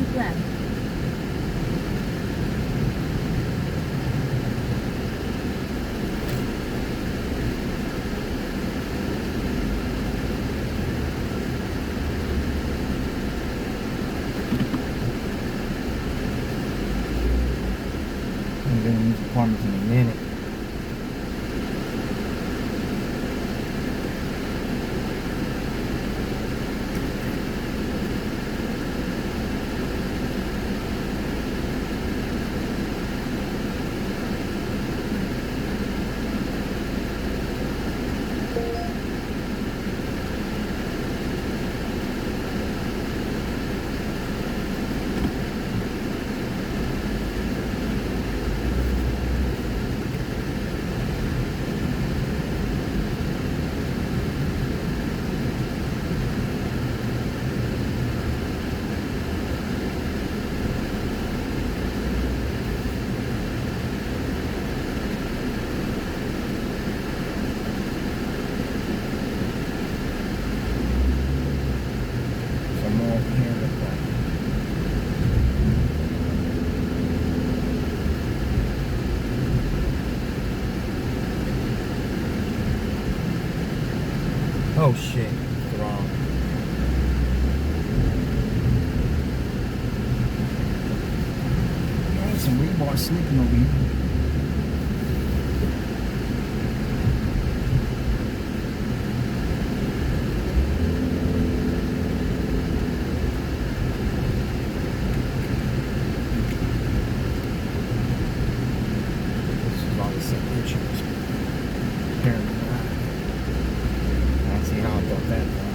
keep left. I've been in these apartments in a minute. Some more over here in the front. Oh shit, it's wrong. Ain't some rebar sleeping over here. This is all the same pictures. Apparently not. I see how I thought that wrong.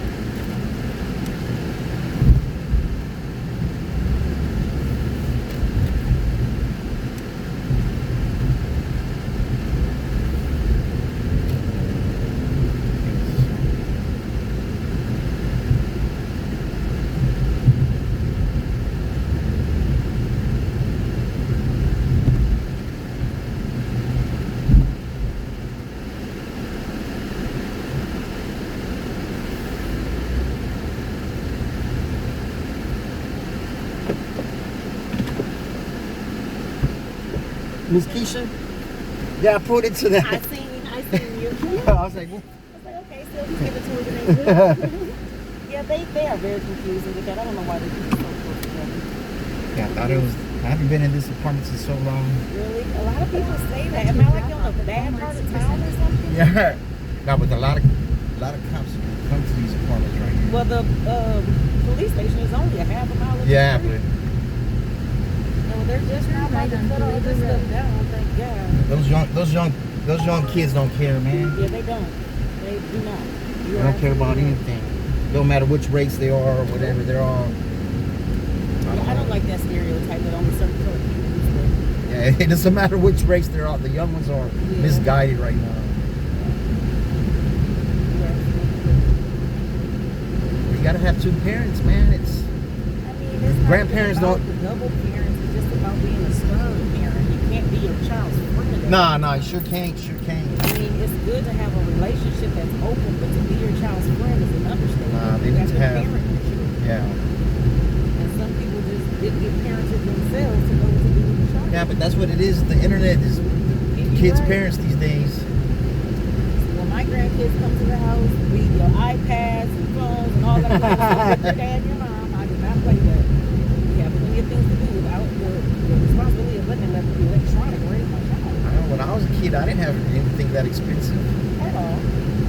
Miss Keisha? Yeah, I put it to that. I seen you. I was like, what? I was like, okay, so just give it to her the next day. Yeah, they are very confusing with that. I don't know why they keep it so close together. Yeah, I thought it was. I haven't been in this apartment in so long. Really? A lot of people say that. Am I like on a bad part of town or something? Yeah. No, but a lot of cops come to these apartments right here. Well, the police station is only a half a mile away. Yeah, but No, they're just not about to cut all this stuff down, thank God. those young kids don't care, man. Yeah, they don't. They do not. They don't care about anything. Don't matter which race they are or whatever. They're all. I don't like that stereotype that only certain color people use. Yeah, it doesn't matter which race they're all. The young ones are misguided right now. You gotta have two parents, man. It's. I mean, it's Grandparents not don't- the double parents. It's just about being a stern parent. You can't be your child's friend. Nah, you sure can't. I mean, it's good to have a relationship that's open, but to be your child's friend is an understatement. Nah, they You need have to to have- parent your children. Yeah. And some people just didn't get parented themselves to know what to do with the child. Yeah, but that's what it is. The internet is You're kids' right. parents these days. When my grandkids come to the house, leave your iPads and phones and all that kind of stuff with your dad and your mom. I do not play that. We have plenty of things to do without the responsibility of letting them be electronic raise my child. I know when I was a kid, I didn't have anything that expensive. At all.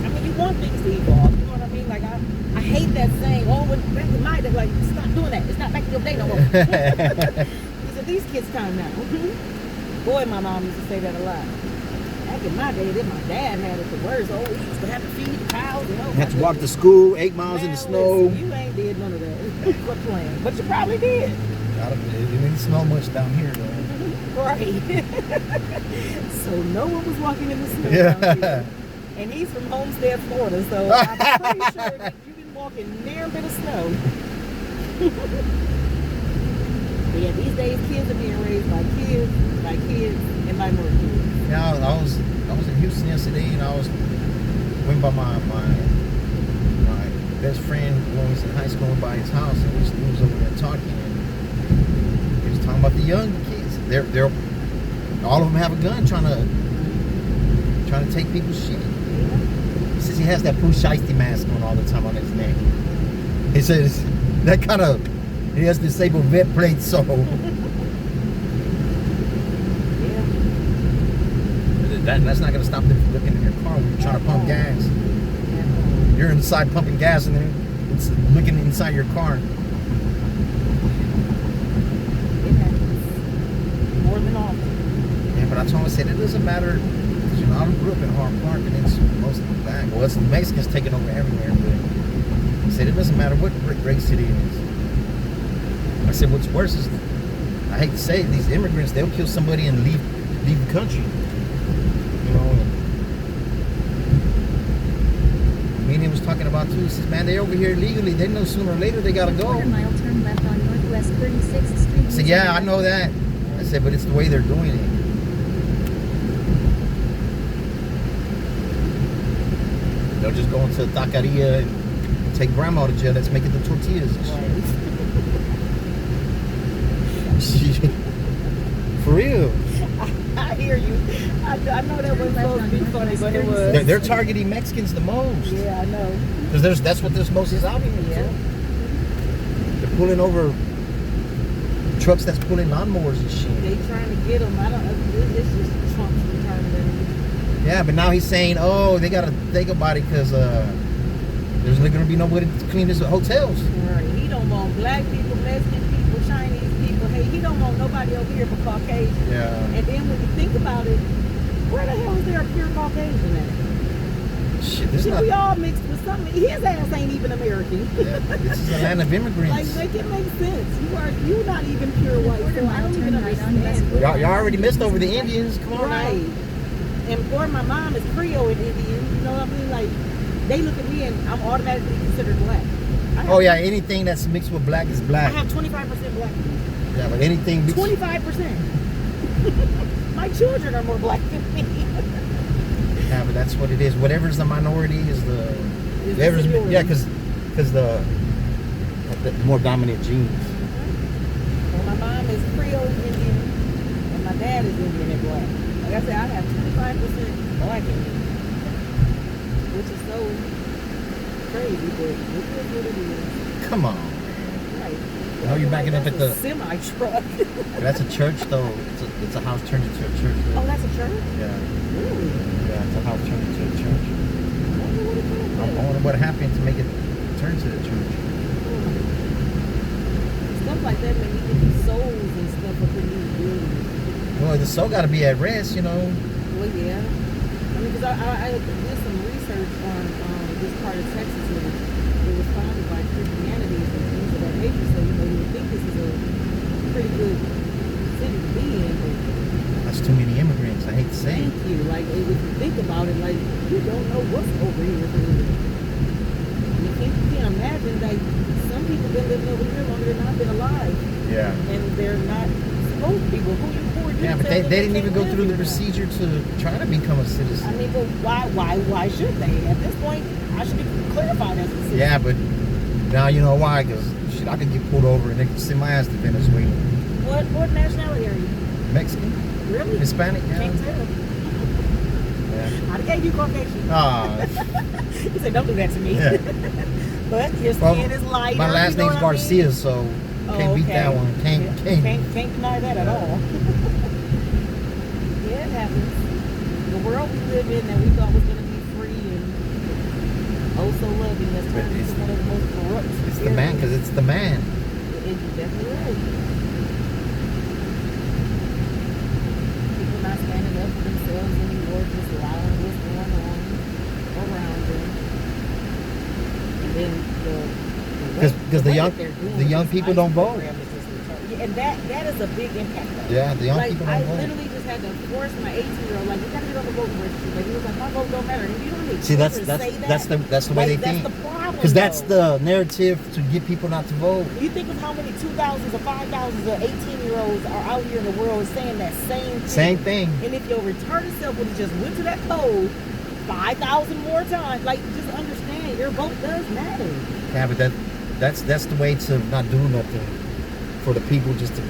I mean, you want things to evolve. You know what I mean? Like, I hate that saying, oh, when back in my day, like, stop doing that. It's not back in your day no more. These are these kids' time now. Boy, my mom used to say that a lot. Back in my day, then my dad had it the worst. Oh, we used to have to feed the cows. You know, Had to walk to school 8 miles in the Man, snow. listen, you ain't did none of that. Quit playing. But you probably did. It didn't snow much down here, though. Right. So no one was walking in the snow. Yeah. down here. And he's from Homestead, Florida, so I'm pretty sure that you didn't walk in near a bit of snow. But yeah, these days kids are being raised by kids, and by more kids. Yeah, I was in Houston yesterday, and I went by my best friend when he was in high school, by his house, and we was over there talking. And about the young kids. They're all of them have a gun trying to take people's shit. He says he has that Pooh Shiesty mask on all the time on his neck. He says that kind of he has disabled vet plates, so that's not gonna stop them from looking in your car when you're trying to pump gas. You're inside pumping gas and then it's looking inside your car. It happens more than often. Yeah, but I told him, I said, it doesn't matter. Because, you know, I grew up in Hard Park and it's mostly black. Well, it's the Mexicans taking over everywhere, but I said, it doesn't matter what race it is. I said, what's worse is, I hate to say it, these immigrants, they'll kill somebody and leave the country. You know, me and him was talking about too. He says, man, they're over here illegally. They know sooner or later they gotta go. Quarter-mile turn left on Northwest 36th Street. I said, yeah, I know that. I said, but it's the way they're doing it. They'll just go into a taqueria and take grandma to jail that's making the tortillas and shit. For real. I hear you. I know that was supposed to be funny, but it was. They're targeting Mexicans the most. Yeah, I know. Because that's what there's most is out here. Yeah. They're pulling over trucks that's pulling lawnmowers and shit. They trying to get them. I don't know. It's just Trump's retirement. Yeah, but now he's saying, oh, they got to think about it because there's not going to be nobody to clean his hotels. Right. He don't want black people, Mexican people, Chinese people. Hey, he don't want nobody over here but Caucasian. Yeah. And then when you think about it, where the hell is there a pure Caucasian at? Shit, this is See, not. we all mixed with something. His ass ain't even American. Yeah, this is a land of immigrants. Like, make it make sense. You're not even pure white, so I don't even understand. Y'all already missed over the Indians. Come on Right. now. And boy, my mom is Creole and Indian. You know what I mean? Like, they look at me and I'm automatically considered black. Oh yeah, anything that's mixed with black is I black. have 25% black. Yeah, but anything mixed. 25%. My children are more black than me. Yeah, but that's what it is. Whatever's the minority is the. Is the whatever's- seniority. yeah, because the more dominant genes. Well, my mom is Creole Indian and my dad is Indian and black. Like I said, I have 25% black in me, which is so crazy, but it is what it is. Come on. Right. No, you're backing up at the. semi truck. That's a church though. It's a house turned into a church. Oh, that's a church? Yeah. Really? Yeah, it's a house turned into a church. I wonder what it is. I wonder what happened to make it turn to the church. Stuff like that, man, you get these souls and stuff up in these buildings. Well, the soul got to be at rest, you know. Well, yeah. I mean, because I did some research on this part of Texas, and it was founded by Christianity and things of that nature. So, you know, you would think this is a pretty good city to be in, but That's too many immigrants. I hate to say thank it. you. Like, if you think about it, like, you don't know what's over here. You can't imagine, like, some people been living over here longer than I've been alive, Yeah. and they're not supposed to be. Well, who you Yeah, but they didn't even go through the procedure to try to become a citizen. I mean, but why should they? At this point, I should be clarified as a citizen. Yeah, but now you know why, because shit, I could get pulled over and they could send my ass to Venezuela. What nationality are you? Mexican? Really? Hispanic? Yeah. Can't tell. Yeah. I gave you Caucasian. Ah, You said, don't do that to me. yeah. But your Well, skin is lighter. my last you know name's what I mean? Garcia, so can't beat okay. that one. Can't. Can't deny that at all. Yeah, it happens. The world we live in that we thought was going to be free and oh so loving has But turned it's- into one of the most corrupt. It's the man, because it's the man. You're definitely right. People not standing up for themselves anymore, just allowing what's going on around them. And then Because the young people don't vote. And that is a big impact. Though. Yeah, the young like, people I don't vote. literally just had to force my 18-year-old, like, you gotta get on the voting register. Like, he was like, my vote don't matter. And if you don't need See, children say that's that, the way like, they think. That's the problem. Because that's though. the narrative to get people not to vote. You think of how many 2,000s or 5,000s of 18-year-olds are out here in the world saying that same thing. Same thing. And if your retarded self would have just went to that poll 5,000 more times, like, just understand, your vote does matter. Yeah, but that's the way to not do nothing for the people. Just to,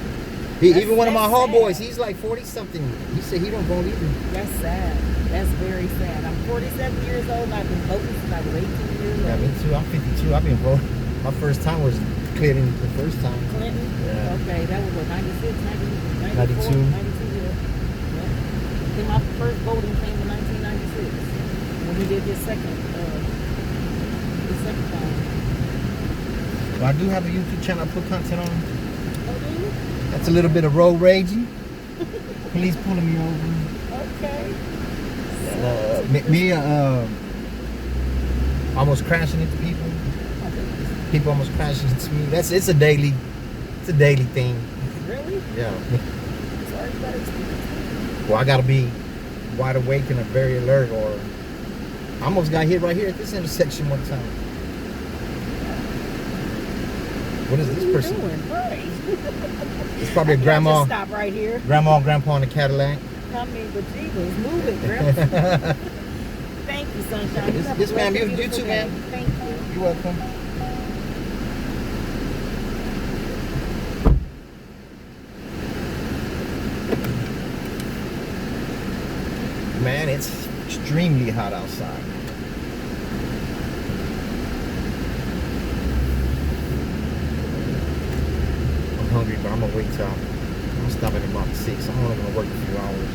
Even one of my That's homeboys, sad. he's like 40 something. He said he don't vote either. That's sad. That's very sad. I'm 47 years old. I've been voting since I was 18 years old. Yeah, me too. I'm 52. I've been voting. My first time was Clinton. The first time. Clinton? Yeah. Okay, that was what, 96, 90, 92. 92, yeah. Yep. Then my first voting came in 1996 when he did his second time. Well, I do have a YouTube channel I put content on. Oh, do you? That's a little bit of road raging. Police pulling me over. Okay. Almost crashing into people. People almost crashing into me. It's a daily thing. Really? Yeah. Sorry, you better explain. Well, I gotta be wide awake and very alert, or I almost got hit right here at this intersection one time. What is this person? What are you doing? Right. It's probably a I grandma, just stop right here. grandma and grandpa in a Cadillac. I mean, but Jesus, move it, grandma. Thank you, Sunshine. Yes, have a yes, ma'am. blessed, You beautiful too, day. ma'am. Thank you. You're welcome. Man, it's extremely hot outside. I'm hungry, but I'm gonna wait till I'm stopping at about 6. I'm only gonna work a few hours.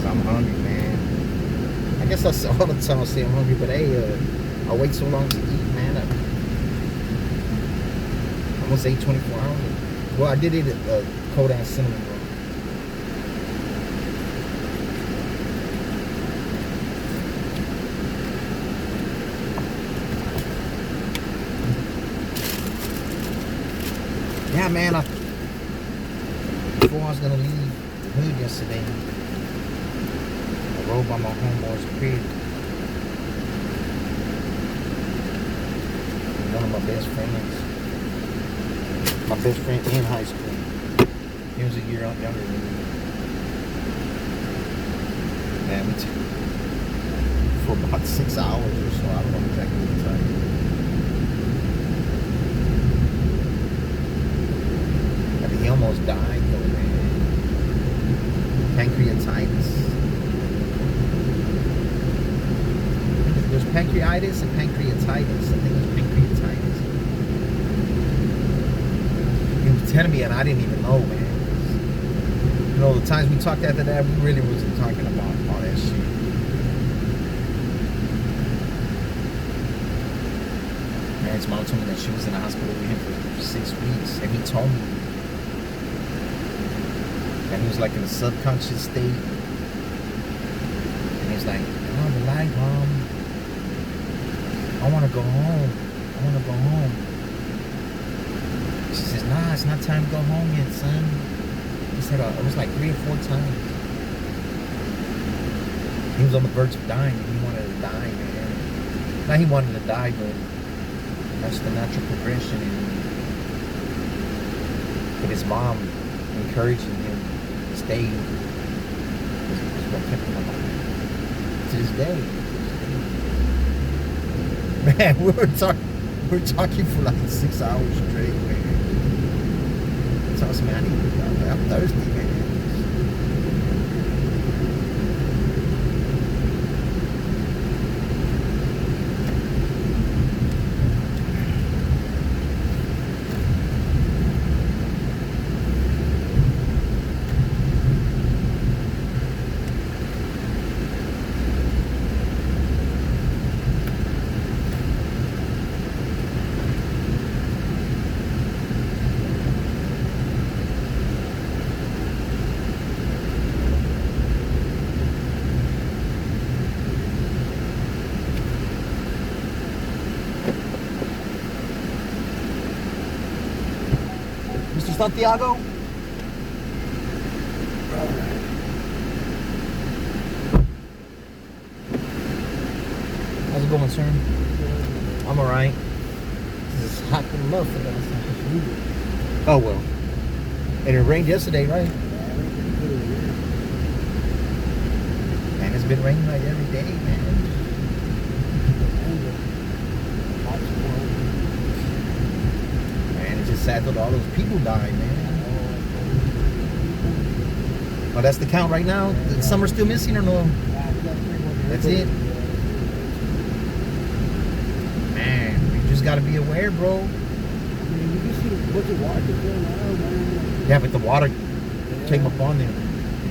I'm hungry, man. I guess that's all the time I say I'm hungry, but hey, I wait so long to eat, man. I almost ate 24 hours. Well, I did eat a cold ass cinnamon roll. Yeah, man. Before I was gonna leave the hood yesterday, I rode by my homeboy's crib. One of my best friends. My best friend in high school. He was a year younger than me. Man, we took for about 6 hours or so. I don't know exactly what time. I mean, he almost died though, man. Pancreatitis. There's pancreatitis and pancreatitis. I think it's pancreatitis. He was telling me, and I didn't even know, man. You know, the times we talked after that, we really wasn't talking about all that shit. Man, his mom told me that she was in the hospital with him for 6 weeks, and he told me that he was like in a subconscious state. And he's like, "Oh, the light, Mom. I want to go home. I want to go home." She says, "Nah, it's not time to go home yet, son." He said it was like 3 or 4 times. He was on the verge of dying, and he wanted to die, man. Not he wanted to die, but that's the natural progression. But his mom encouraging him to stay is what kept him alive to this day. Man, we were talking for like 6 hours straight, man. So I was, man, I need to go. I'm thirsty, man. Mr. Santiago? it going, sir? I'm alright. It's hot than motherfucker outside. Oh well. And it rained yesterday, right? Man, it's been raining like every day, man. Man, it's just sad that all those people died, man. Oh, that's the count right now? Some are still missing or no? That's it? Man, you just gotta be aware, bro. Yeah, but the water came up on them.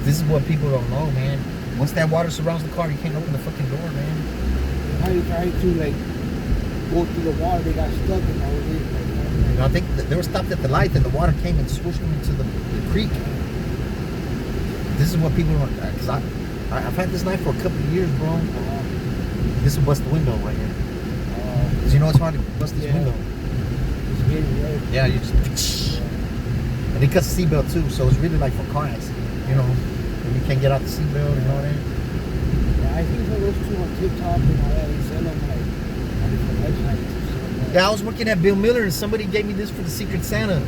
This is what people don't know, man. Once that water surrounds the car, you can't open the fucking door, man. How you trying to like go through the water? They got stuck in all of it. You know, I think that they were stopped at the light, and the water came and swished them into the creek. This is what people don't. Cause I've had this knife for a couple of years, bro. This will bust the window right here. Cause you know it's hard to bust this window. Yeah, you just. And it cuts the seatbelt too, so it's really like for car accident. You know, when you can't get out the seatbelt and all that. Yeah, I think those two on TikTok and all that, they sell them like on different websites. Yeah, I was working at Bill Miller and somebody gave me this for the Secret Santa.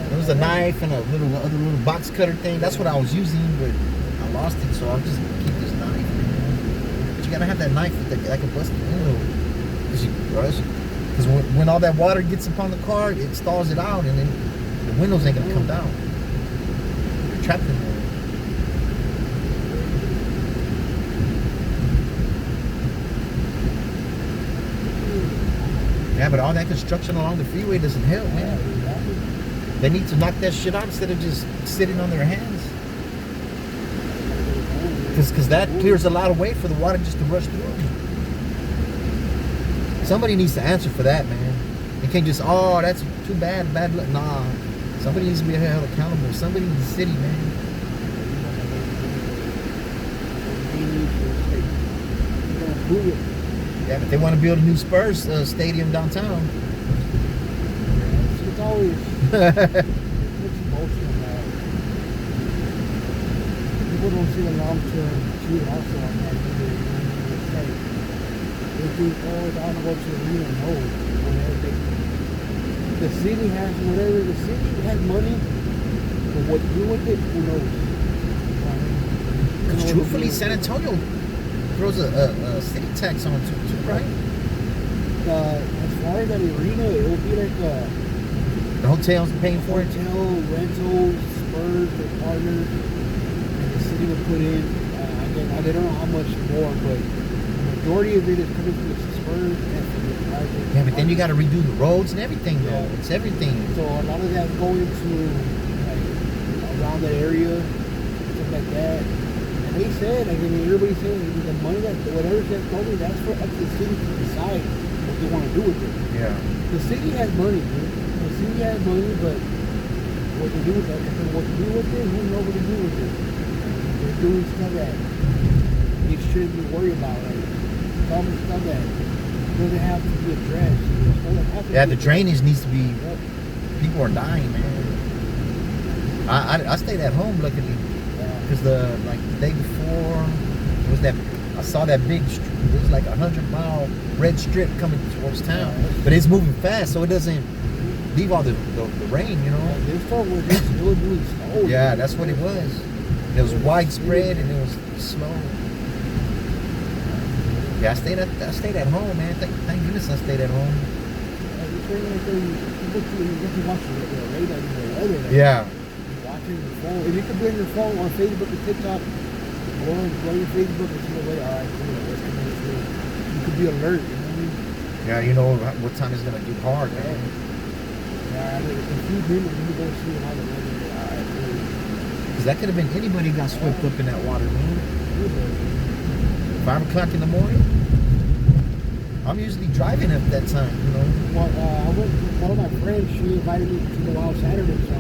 There was a knife and a other little box cutter thing. That's what I was using, but I lost it, so I'll just keep this knife, man. But you gotta have that knife that can bust the window. Because when all that water gets upon the car, it stalls it out, and then the windows ain't gonna come down. You're trapped in there. Yeah, but all that construction along the freeway doesn't help, man. They need to knock that shit out instead of just sitting on their hands. Because that clears a lot of way for the water just to rush through. Somebody needs to answer for that, man. You can't just, oh, that's too bad luck. Nah. Somebody needs to be held accountable. Somebody in the city, man. Yeah, but they want to build a new Spurs stadium downtown. It's always it's emotional, man. People don't see the long term too also on that either. It's like they think, oh, I want to go to the arena. No, whatever. The city has whatever. The city has money, but what to do with it, who knows? Because truthfully, San Antonio throws a city tax on it too, right? As far as that arena, it will be like the hotel's paying for it. Hotel, rentals, Spurs, their partners, and the city will put in. I don't know how much more, but the majority of it is coming from the Spurs and from the private. Yeah, but then you got to redo the roads and everything, though. Yeah. It's everything. So a lot of that's going to like around that area, stuff like that. And they said, like, I mean, everybody said the money that whatever that told me, that's for up to the city to decide what they want to do with it. Yeah. The city has money, dude. The city has money, but what to do with that? What to do with it? Who knows what to do with it? They're doing stuff that they shouldn't be worried about. Like some stuff that doesn't have to be addressed. Yeah, the drainage needs to be. People are dying, man. I stayed at home luckily because the day before it was that I saw that big. It was like 100-mile red strip coming towards town, but it's moving fast, so it doesn't leave all the rain, you know. They were doing slow. Yeah, that's what it was. It was widespread and it was slow. Yeah, I stayed at home, man. Thank goodness I stayed at home. Yeah. Watching your phone. If you could bring your phone on Facebook and TikTok, go on your Facebook and see the way. All right, cool. What's coming through? You could be alert. You know what I mean? Yeah, you know what time it's gonna get hard, man. Yeah, if you didn't, you go see how the weather is. All right, cool. Because that could have been anybody got swept up in that water, man. 5 o'clock in the morning. I'm usually driving at that time, you know. Well, I went. One of my friends, she invited me to go out Saturday, so I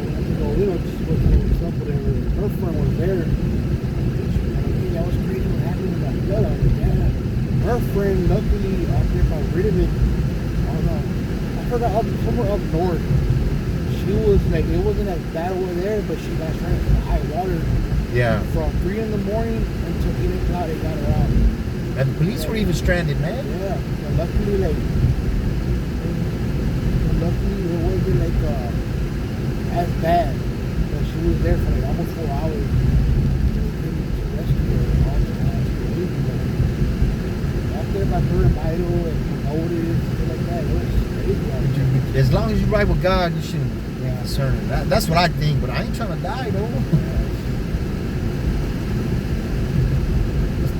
went to go, you know, just go to stuff, whatever. Her friend was there. Hey, that was crazy what happened with that flood. I was like, yeah. Her friend, luckily, out there by Rittman, I don't know, I forgot, somewhere up north. She was like, it wasn't as bad over there, but she got straight to high water. Yeah. From 3 in the morning until 8 o'clock, they got her out. And the police were even stranded, man. Yeah, but luckily, like, luckily it wasn't like as bad. But she was there for like almost 4 hours. They came to rescue her and all that. That's crazy. But after about her vital and promoted and stuff like that, it was crazy. As long as you ride with God, you shouldn't be Yeah. concerned. That's what I think, but I ain't trying to die, though.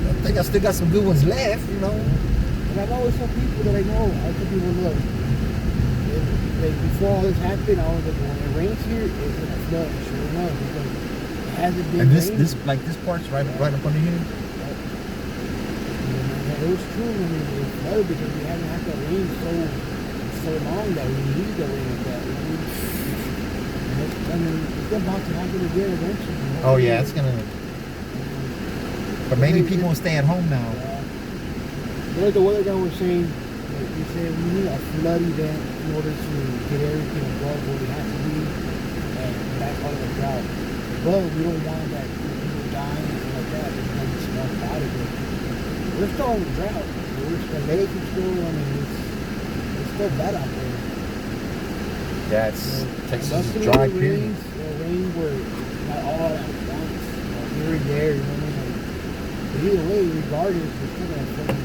I think I still got some good ones left, you know. And I've always told people that I know, I tell people, look, like before all this happened, I was like, when it rains here, it's gonna flood, sure enough, because it hasn't been And this raining. this part's right up under here. And it was true when it flooded because we haven't had that rain so long that we need the rain like that. I mean, it's about to happen again eventually. Oh yeah, it's gonna. But maybe people will stay at home now. Like the weather guy was saying, like he said, we need a flood event in order to get everything above where we have to be and back out of the drought. But we don't want that people dying and stuff like that. There's nothing smart about it. But we're still on the drought. The lake is still, I mean, it's still bad out there. Yeah, it's Texas is Luckily, dry the period. rains were not all at once, here and there, you know what I mean? Like, but either way, regardless, we're still gonna fucking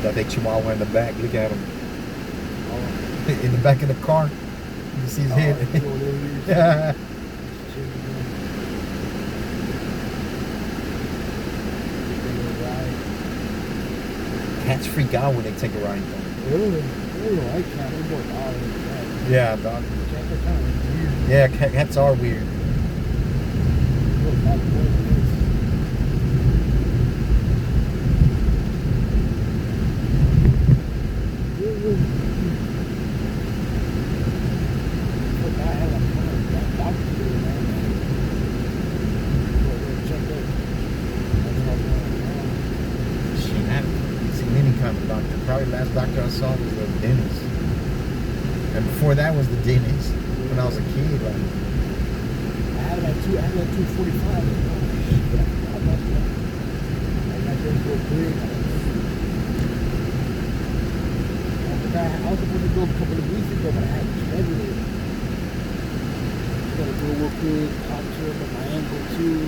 That big chihuahua in the back. Look at him. In the back of the car. You can see his head. Yeah. Cats freak out when they take a ride. Really? I can't. They're more dogs than cats. Yeah, dog. Cats are kind of weird. Yeah, cats are weird. Little back boys. Shit, I haven't seen any kind of doctor. Probably last doctor I saw was the dentist. And before that was the dentist. When I was a kid, like. I had like 245. I got them so big. I was supposed to go a couple of weeks ago, but I had to schedule it. Gotta go real quick, talk to him about my ankle too.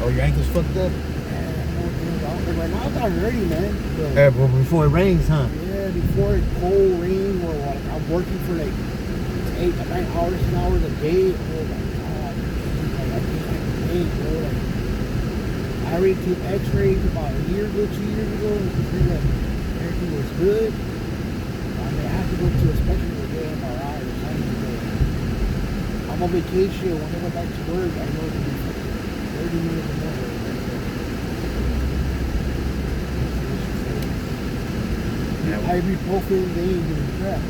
Oh, your ankle's fucked up? And right now it's already, man. So, Yeah, but before it rains, huh? yeah, before it cold rain, or like I'm working for like 8 to 9 hours, 10 hours a day. Oh my god, like, I can't think, bro. Like, I already took X-rays about a year ago, 2 years ago, and they said that everything was good. I may have to go to a specialist to get MRI or something. But I'm on vacation. When I go back to work, I know it's gonna be 30 minutes a day. Ibuprofen, they ain't doing crap.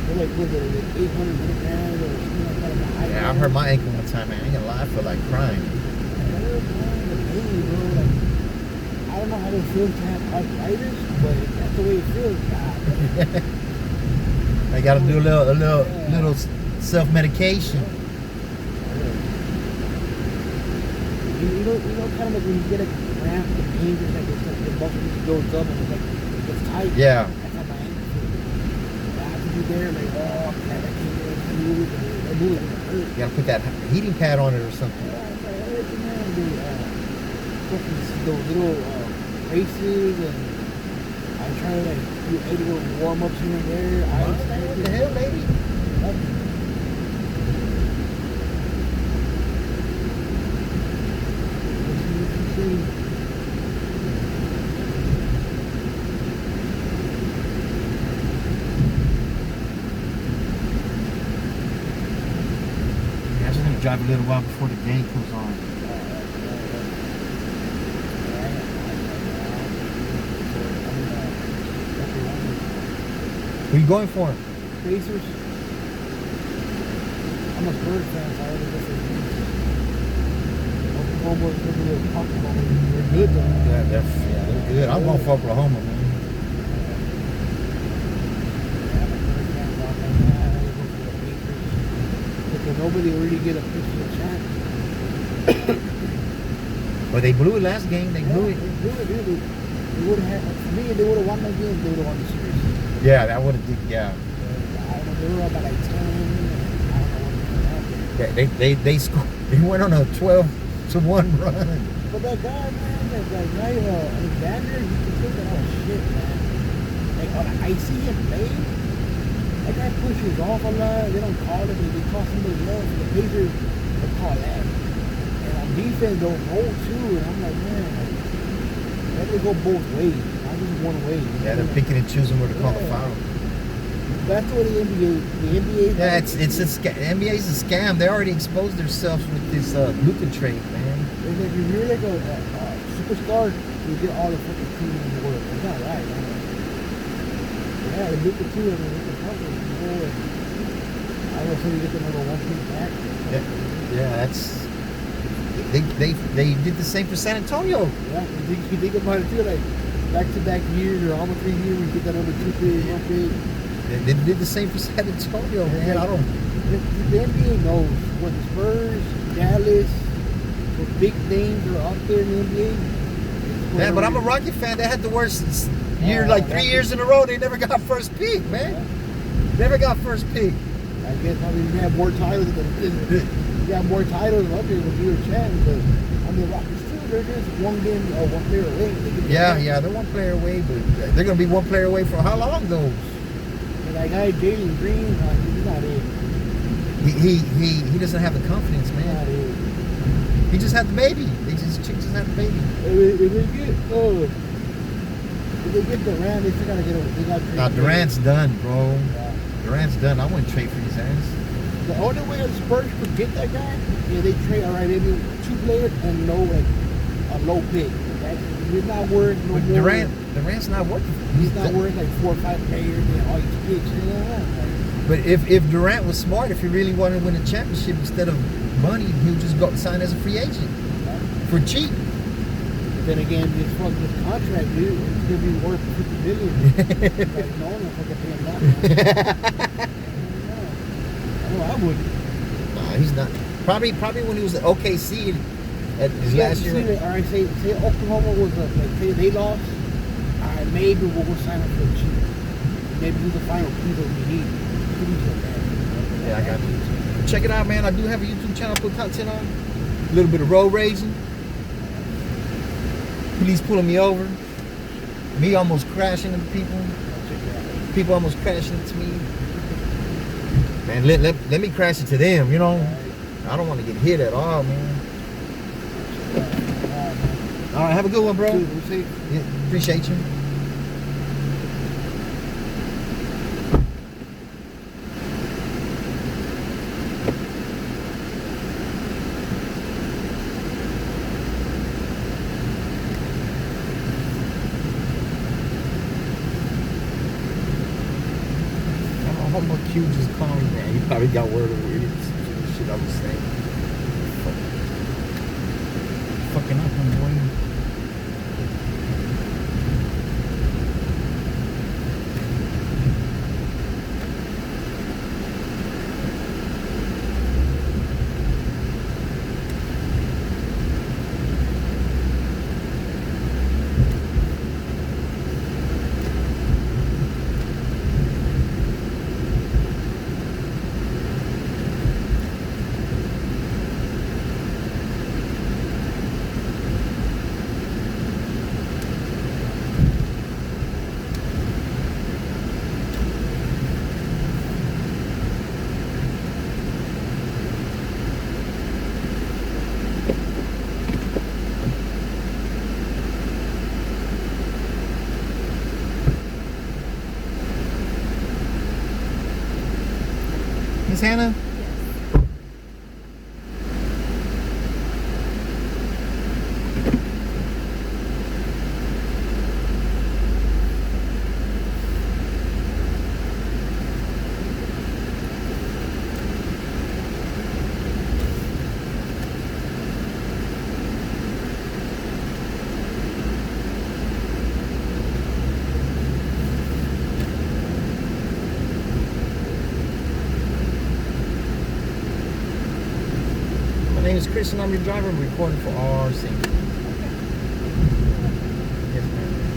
They're like, what, they're like 800 milligrams or something like that. On the Yeah, I hurt my ankle one time, man. I ain't gonna lie, I feel like crying. I don't know how it feels to have arthritis, but that's the way it feels. God. I gotta do a little self-medication. You know, kind of like when you get a cramp, the pain just like it's like the muscle just goes up and it's like it gets tight. Yeah. That's how my ankle feels. I have to be there, like, oh, man, I can't get it move, and move it hurt. You gotta put that heating pad on it or something. Yeah, it's like everything, man. Those little races, and I try to like do 8 little warm-ups here and there. What the hell, baby? Yeah, I'm just gonna drive a little while before the game comes on. Who you going for? Pacers. I'm a Spurs fan, so I already go for the Pacers. Oklahoma's looking a little tough, but they're good though. Yeah, they're good. I'm going for Oklahoma, man. nobody really get a picture of chance. Well, they blew it last game. They blew it. They blew it, really. They would have had, for me, they would have won that game. They would have won the series. Yeah, that would have. Yeah. I don't know, they were up by like 10. I don't know what happened. Yeah, they scored. They went on a 12-1 run. But that guy, man, that guy, Alexander, he can take that all shit, man. Like, I see him play. That guy pushes off a lot. They don't call him. They call somebody else. The Pacers, they call that. And on defense, they'll roll too. And I'm like, man, like, let it go both ways, not just one way. Yeah, they're picking and choosing where to call the foul. That's what the NBA. Yeah, it's a NBA's a scam. They already exposed themselves with this Luka trade, man. It's like if you're like a superstar, you get all the fucking team in the world. It's not right, man. Yeah, the Luka too. I mean, Luka Puzzle, I don't know if you get the number 1 pick back. Yeah, that's they did the same for San Antonio. Yeah, you think about it too, like back-to-back years or almost 3 years, we get that number 2 pick, 1 pick. They did the same for San Antonio, man. I don't. The NBA knows when the Spurs, Dallas, the big names are out there in the NBA. Yeah, but I'm a Rocket fan. They had the worst year, like 3 years in a row. They never got first pick, man. Never got first pick. I guess probably you have more titles than you have more titles up there with your chance. But I mean, Rockets too. They're just one game or 1 player away. Yeah, they're 1 player away, but they're gonna be 1 player away for how long though? And that guy Jalen Green, he's not it. He doesn't have the confidence, He's not man. it. He just had the baby. Chick just had the baby. If they get Durant, they still gotta get over. They got Now Durant's done, bro. Yeah. Durant's done. I wouldn't trade for his ass. The only way the Spurs could get that guy, yeah, they trade, all right, maybe 2 players and a low pick. He's not worth no But more. Durant's not worth it. He's not worth like 4 or 5 players and all these picks. You know? But if Durant was smart, if he really wanted to win a championship instead of money, he would just go sign as a free agent for cheap. But then again, this contract, dude, it's gonna be worth $50 billion. Like, no one will fucking pay him that much. I know I wouldn't. Nah, he's not. Probably when he was at OKC at his last you year. see, all right, say Oklahoma was like say they lost. All right, maybe we'll go sign up for the cheap. Maybe do the final piece that we need. Yeah, I got you. Check it out, man. I do have a YouTube channel. I put content on. A little bit of road raging. Police pulling me over. Me almost crashing into people. People almost crashing into me. Man, let me crash into them, you know. I don't want to get hit at all, man. All right, have a good one, bro. Yeah, appreciate you. Homo Q just called me, man. He probably got word of it. Shit I was saying. Fucking up on the way. Miss Hannah? name is Chris and I'm your driver. I'm recording for RC. Yes, ma'am.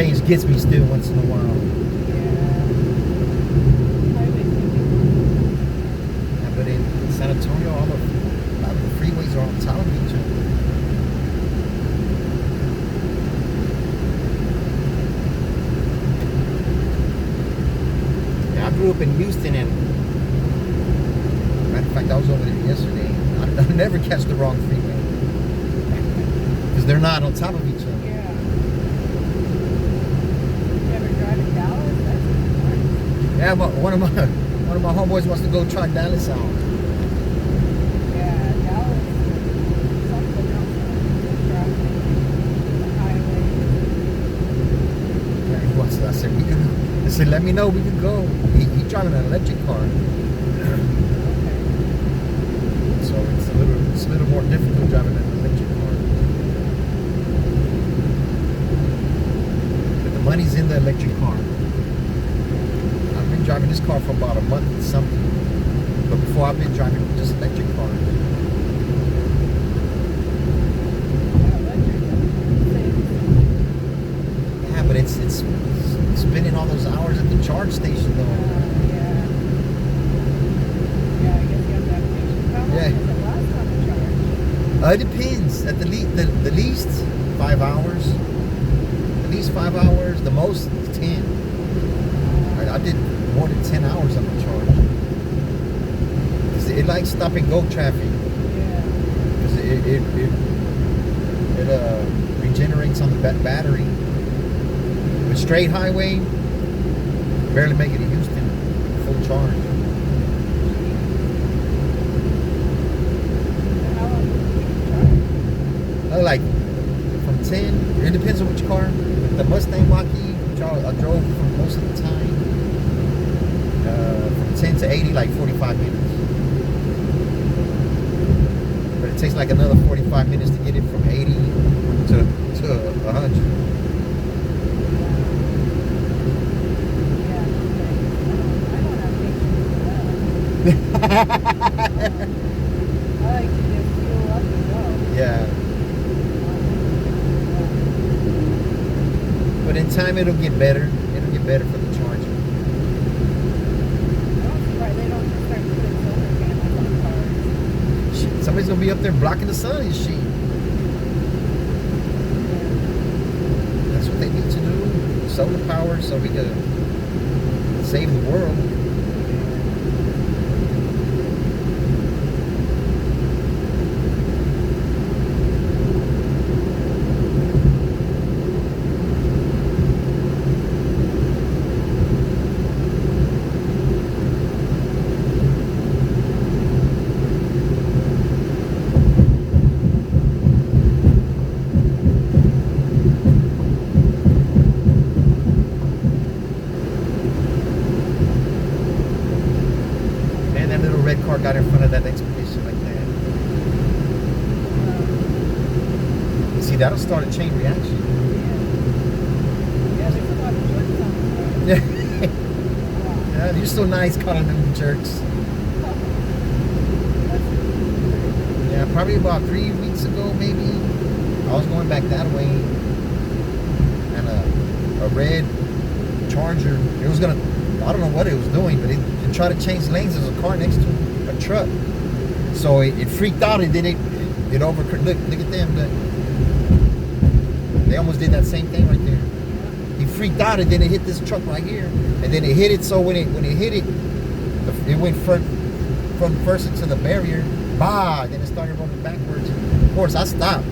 change gets me still once in a while. Yeah, but in San Antonio, a lot of the freeways are on top of each other. Yeah, I grew up in Houston, and matter of fact, I was over there yesterday. I never catch the wrong freeway because they're not on top of each other. Yeah, but one of my homeboys wants to go try Dallas out. Yeah, he wants to. I said we can. I said let me know, we can go. He's driving an electric car, so it's a little more difficult driving an electric car. But the money's in the electric car. I've been driving this car for about a month and something. But before I've been driving just electric cars. Yeah, but it's spending all those hours at the charge station though. It depends. At the least 5 hours. At least 5 hours. The most 10. I did more than 10 hours on the charge. It likes stop and go traffic. Because it regenerates on the battery. But straight highway, barely make it to Houston full charge. Like from 10, it depends on which car. The Mustang Mach-E, which I drove for most of the time, from 10 to 80, like 45 minutes. But it takes like another 45 minutes to get it from 80 to 100. Yeah. But in time it'll get better. It'll get better for the charger. Shit, somebody's gonna be up there blocking the sun and shit. That's what they need to do. Solar power so we can save the world. Car got in front of that expedition like that. See, that'll start a chain reaction. Yeah, you're so nice calling them jerks. Yeah, probably about 3 weeks ago, maybe. I was going back that way, and a red Charger. It was gonna. I don't know what it was doing, but it tried to change lanes. There's a car next to a truck, so it freaked out, and then it over. Look at them. They almost did that same thing right there. He freaked out, and then it hit this truck right here, and then it hit it. So when it hit it, it went front first into the barrier. Bah! Then it started rolling backwards. Of course, I stopped.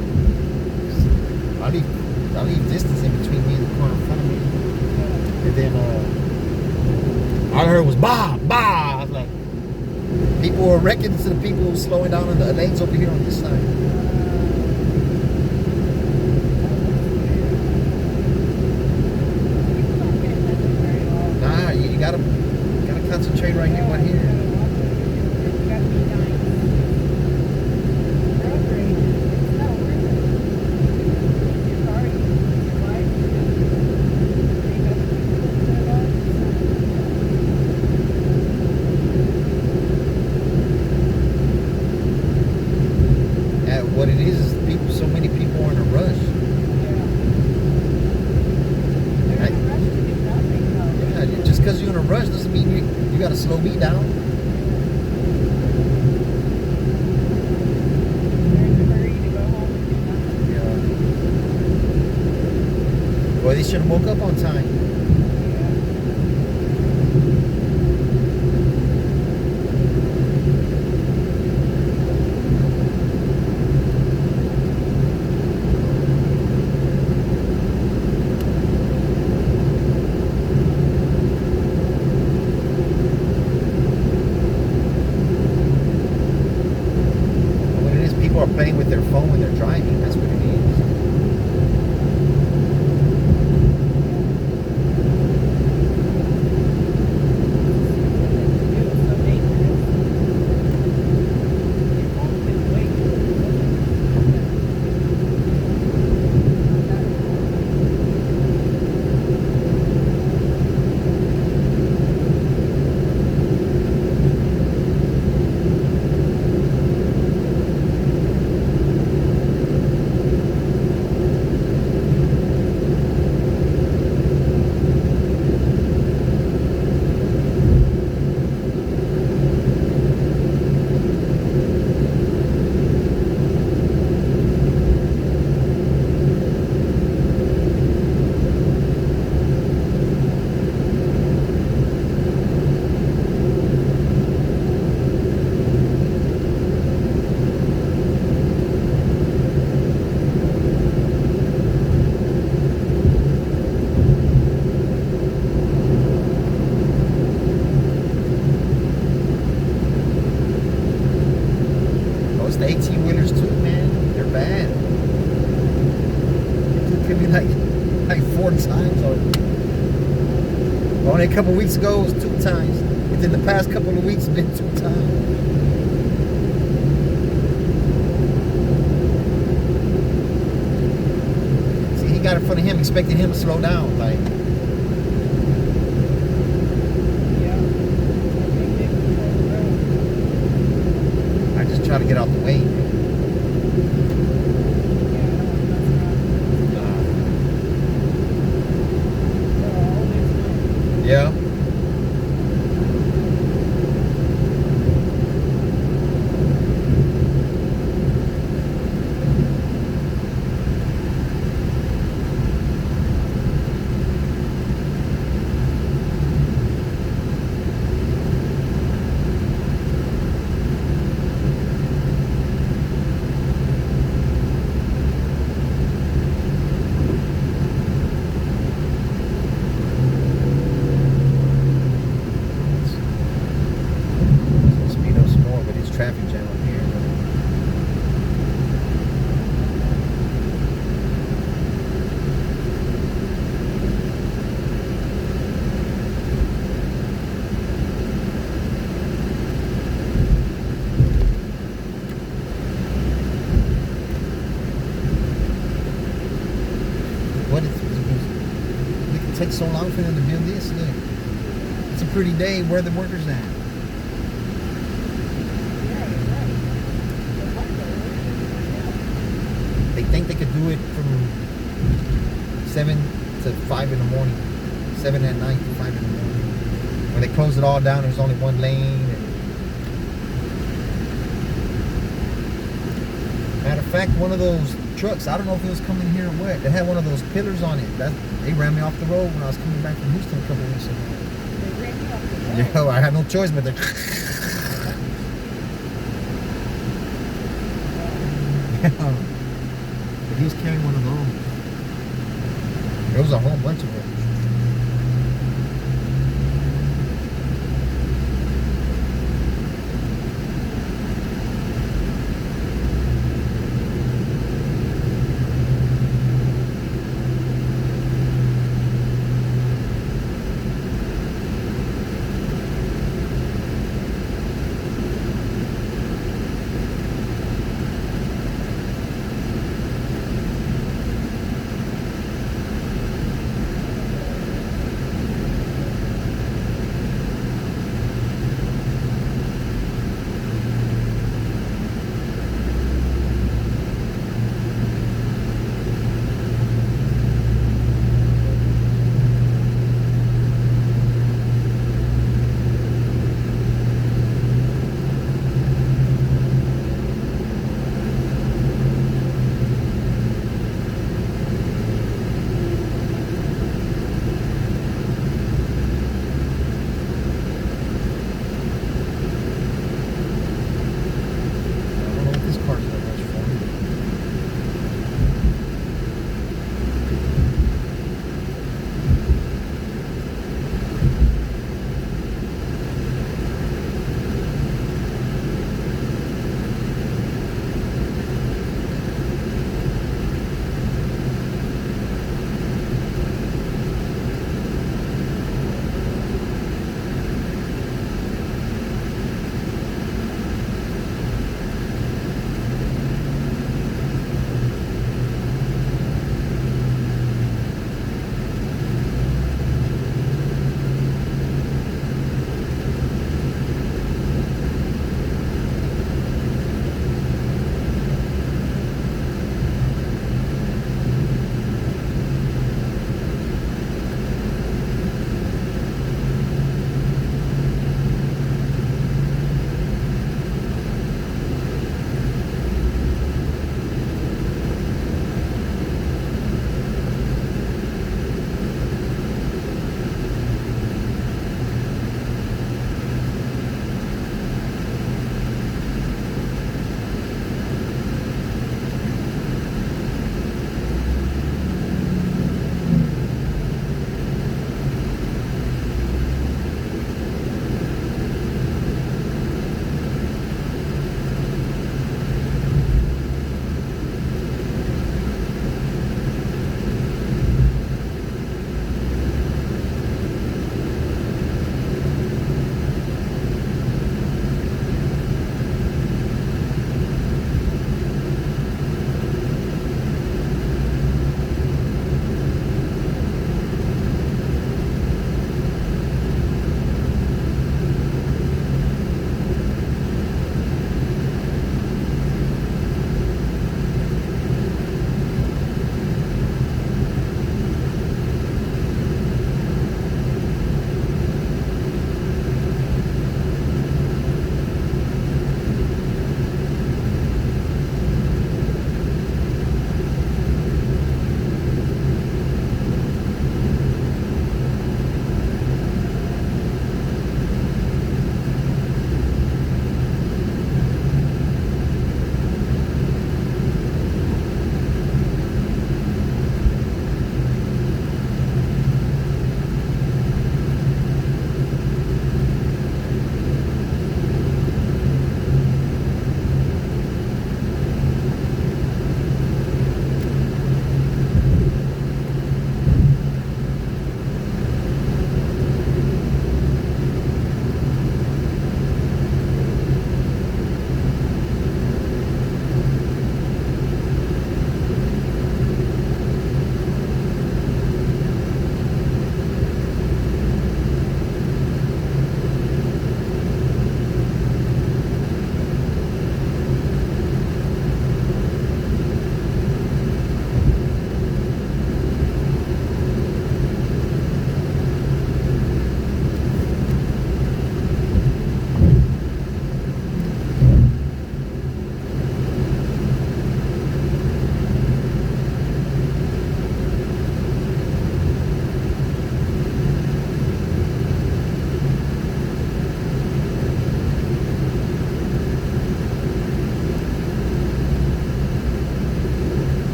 I leave distance in between me and the car in front of me, and then all I heard was bah, bah. I was like, people were wrecking to the people slowing down in the lanes over here on this side. Nah, you gotta concentrate right here, right here. What they should have woke up on time. What it is, people are playing with their phone when they're driving. That's what it is. The 18 wheelers too, man. They're bad. It took me like 4 times already. Only a couple weeks ago it was 2 times. Within the past couple of weeks it's been 2 times. See, he got in front of him, expecting him to slow down. Like, I just try to get out the way. Yeah. Traffic jam up here. What is it can take so long for them to build this? Look, it's a pretty day. Where are the workers at? They think they could do it from 7 to 5 in the morning, 7 at night to 5 in the morning. When they close it all down, there's only one lane. Matter of fact, one of those trucks, I don't know if it was coming here or what, they had one of those pillars on it. They ran me off the road when I was coming back from Houston a couple weeks ago. They ran you off the road? Yeah, I had no choice but to. But he was carrying one of those. There was a whole bunch of them.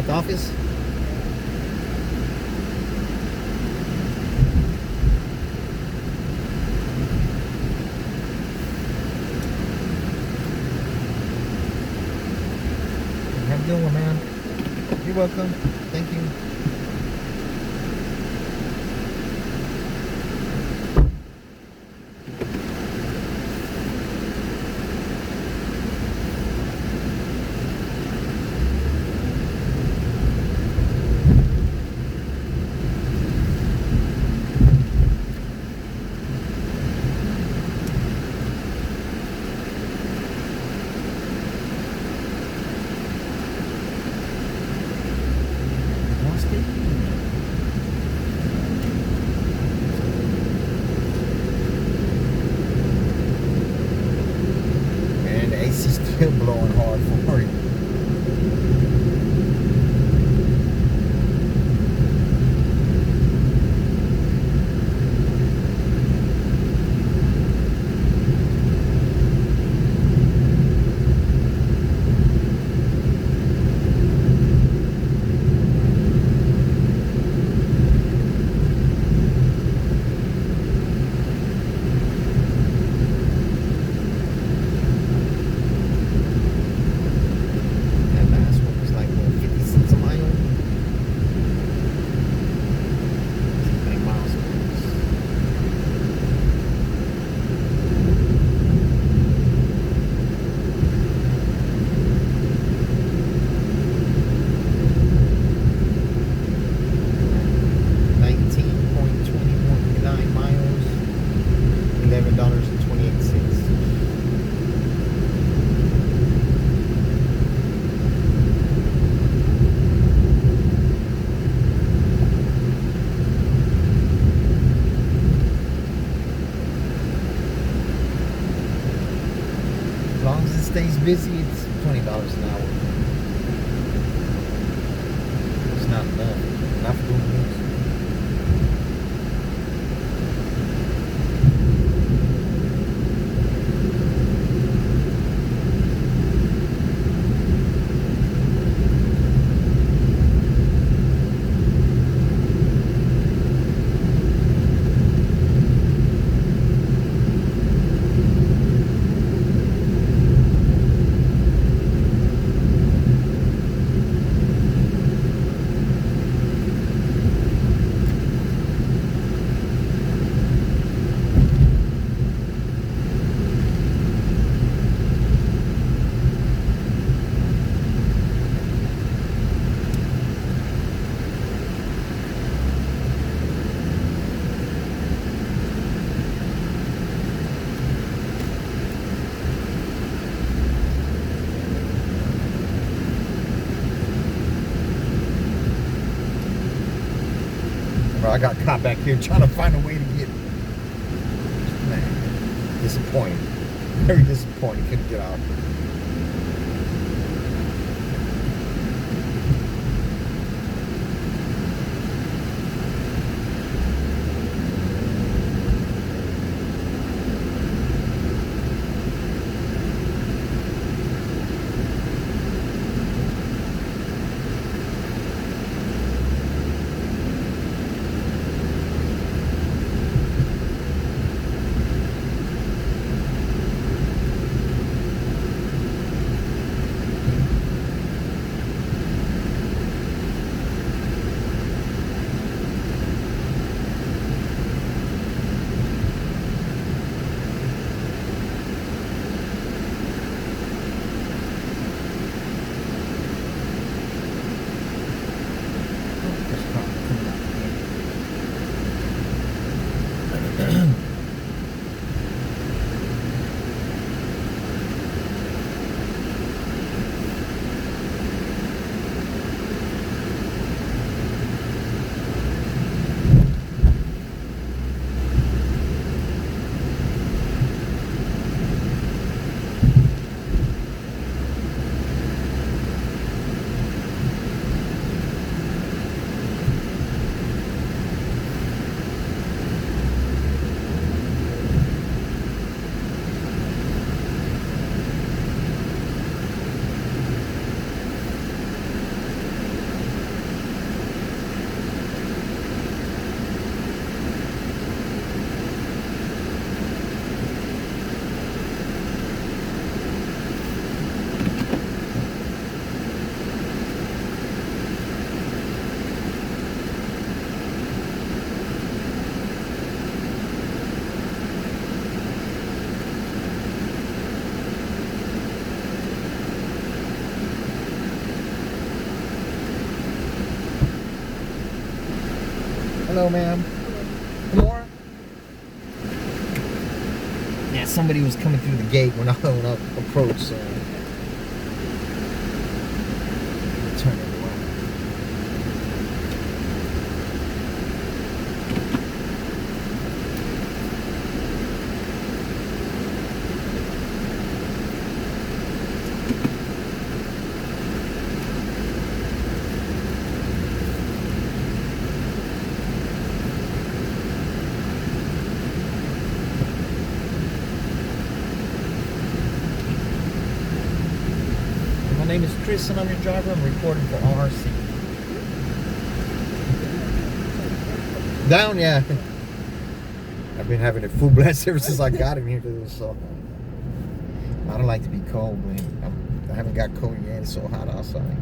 At the office? Have a good one, man. You're welcome. Thank you. Man, the AC's still blowing hard for it. That last one was like, what, 50 cents a mile? 9 miles. $19.21 miles, $11.28. As long as it stays busy, it's $20 an hour. It's not enough. Not for doing this. Bro, I got caught back here trying to find a way to get. Man, disappointing. Very disappointing. Couldn't get out. Hello, ma'am. More? Yeah, somebody was coming through the gate when I approached, so turn it around. My name is Chris and I'm your driver. I'm recording for RC. Down, yeah. I've been having it full blast ever since I got him here, so I don't like to be cold, but I haven't got cold yet. It's so hot outside.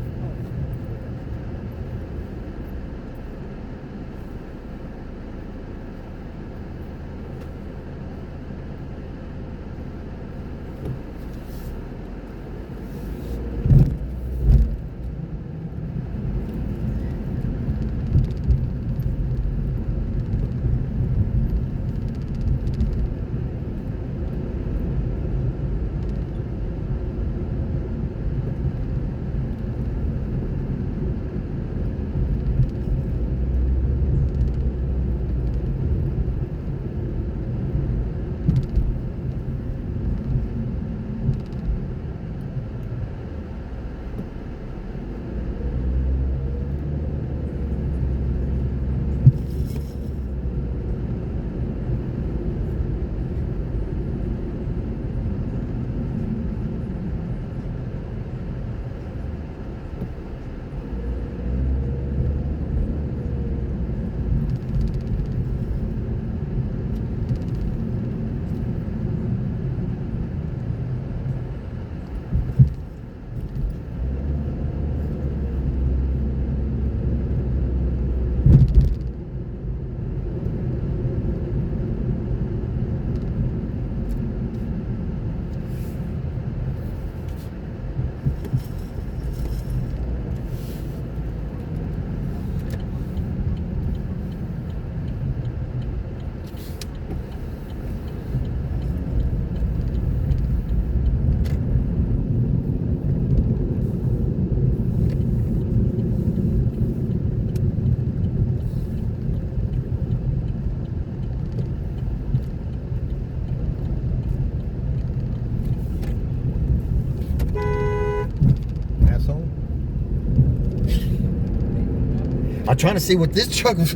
I'm trying to see what this truck is.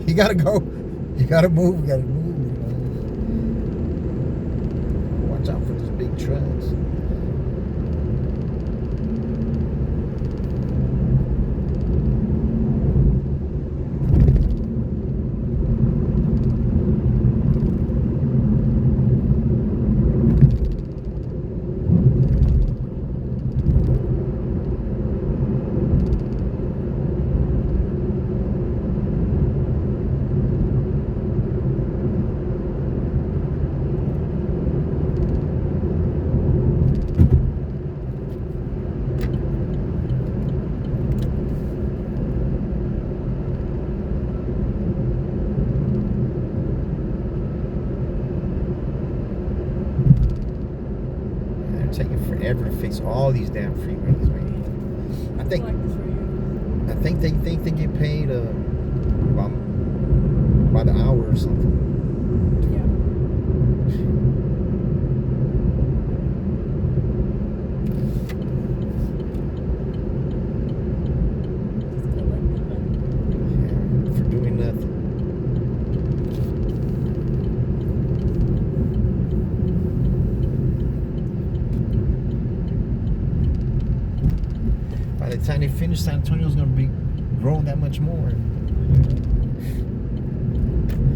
You gotta go. You gotta move. You gotta move. Watch out for these big trucks. Taking forever to fix all these damn freeways, man. I think they think they get paid by the hour or something. Yeah, for doing nothing. By the time they finish, San Antonio's gonna be growing that much more.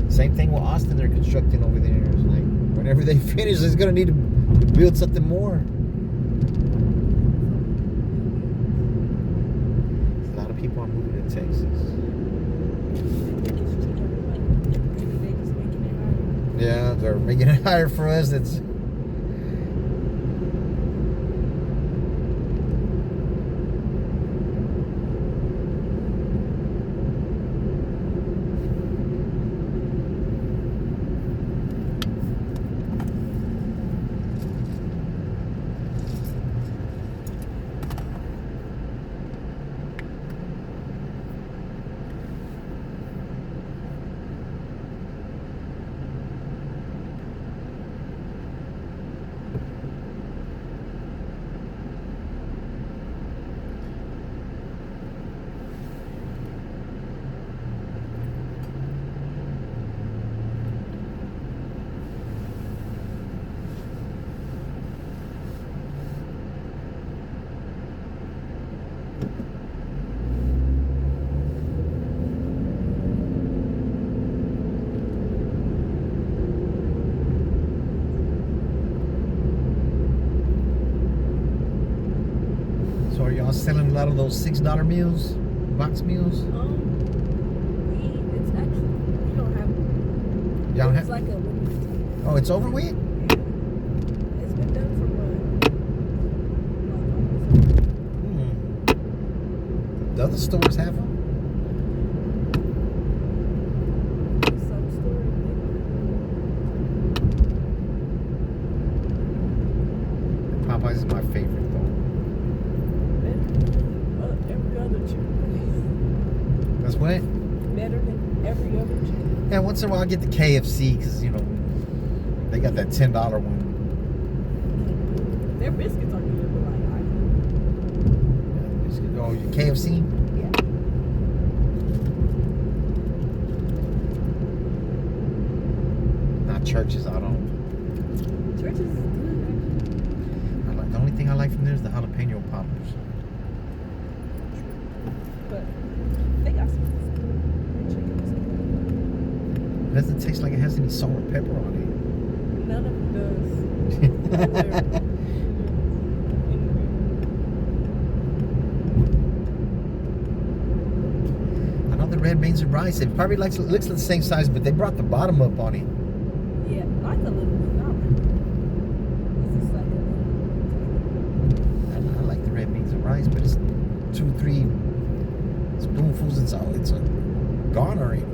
Same thing with Austin, they're constructing over there. It's like whenever they finish, it's gonna need to build something more. A lot of people are moving to Texas. Yeah, they're making it higher for us. That's So are y'all selling a lot of those $6 meals, box meals? It's actually, we don't have, Y'all don't it's have? like a, Oh, it's over with? it's been done for what? Like almost The other stores have them? some story. Popeyes is my favorite though. Every other chicken That's what? place. Better than every other chicken. Yeah, once in a while I get the KFC because, you know, they got that $10 one. Their biscuits are good, but like, Oh, your KFC? yeah. Not Churches, I don't. Churches is good, actually. The only thing I like from there is the jalapeno poppers. But they got some good chicken. It doesn't taste like it has any salt or pepper on None of it does. it. I know the red beans and rice. It probably looks the same size, but they brought the bottom up on it. Yeah, like a little bit. Not really. This is like a I like the red beans and rice, but it's 2-3 spoonfuls. It's gone already.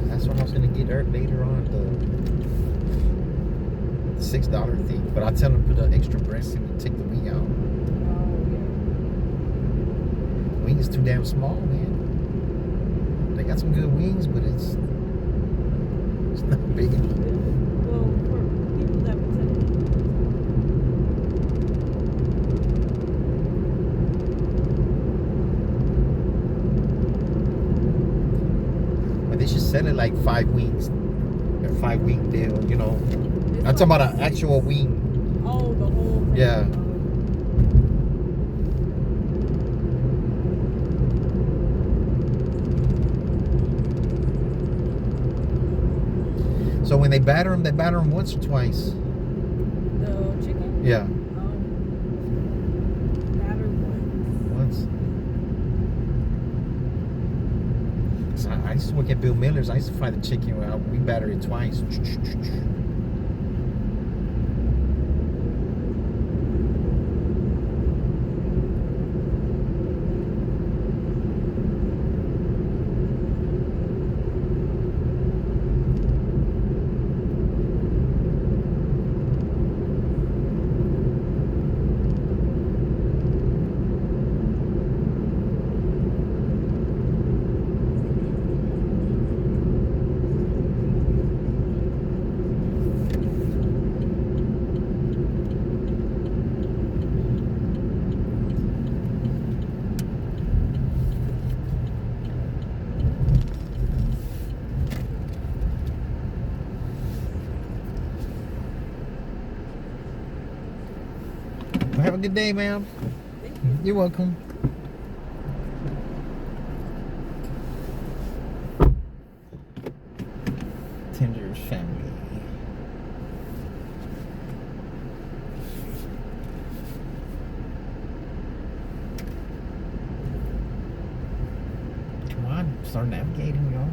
That's what I was gonna get her later on, the $6 thing. But I tell them to put an extra breast in and take the wing out. The wing is too damn small, man. They got some good wings, but it's not big enough. well, for people that would take But they should sell it like 5 wings, a 5-wing deal, you know. it's I'm talking like about an actual wing. Oh, the whole thing. Yeah. So when they batter them once or twice. The chicken. Yeah, Battered ones. once. So I used to work at Bill Miller's. I used to fry the chicken. We batter it twice. Well, have a good day, ma'am. Thank you. You're welcome. Tender's family. Come on, start navigating, y'all.